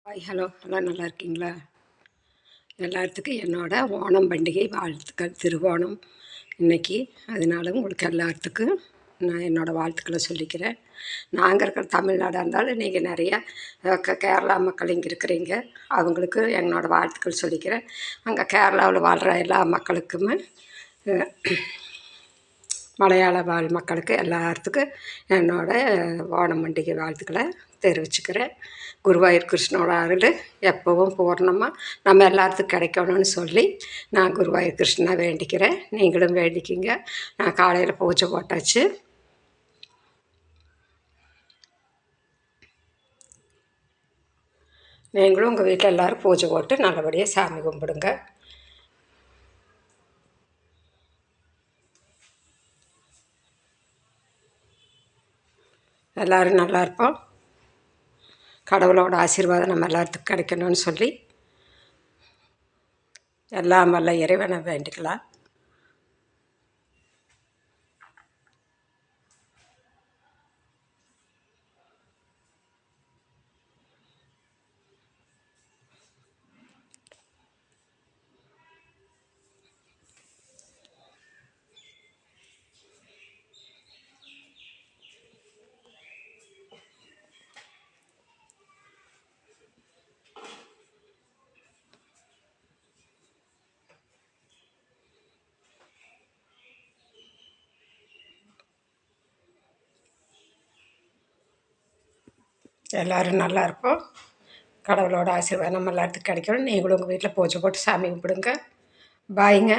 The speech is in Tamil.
ஹாய் ஹலோ எல்லாம் நல்லா இருக்கீங்களா? எல்லாத்துக்கும் என்னோட ஓணம் பண்டிகை வாழ்த்துக்கள். திருவோணம் இன்னைக்கு. அதனால உங்களுக்கு எல்லாத்துக்கும் நான் என்னோடய வாழ்த்துக்களை சொல்லிக்கிறேன். நாங்கள் இருக்கிற தமிழ்நாடாக இருந்தாலும் நீங்கள் நிறையா கேரளா மக்கள் இங்கே இருக்கிறீங்க, அவங்களுக்கு என்னோடய வாழ்த்துக்கள் சொல்லிக்கிறேன். அங்கே கேரளாவில் வாழ்கிற எல்லா மக்களுக்குமே மலையாள வாழ் மக்களுக்கு எல்லாத்துக்கும் என்னோடய ஓணம் பண்டிகை வாழ்த்துக்களை தெரிவிச்சுக்கிறேன். குருவாயூர் கிருஷ்ணனோட அருள் எப்போவும் பூர்ணமாக நம்ம எல்லாத்துக்கும் கிடைக்கணும்னு சொல்லி நான் குருவாயூர் கிருஷ்ணனை வேண்டிக்கிறேன். நீங்களும் வேண்டிக்கிங்க. நான் காலையில் பூஜை போட்டாச்சு. நீங்களும் உங்கள் வீட்டில் எல்லோரும் பூஜை போட்டு நல்லபடியாக சாமி கும்பிடுங்க. எல்லோரும் நல்லா இருப்போம். கடவுளோட ஆசீர்வாதம் நம்ம எல்லாத்துக்கும் கிடைக்கணும்னு சொல்லி எல்லாம் வல்ல இறைவனை வேண்டிக்கலாம். எல்லோரும் நல்லா இருப்போம். கடவுளோட ஆசீர்வாதம் நம்ம எல்லாத்துக்கும் கிடைக்கணும். நீங்களும் உங்கள் வீட்டில் பூஜை போட்டு சாமி கும்பிடுங்க. பாய்ங்க.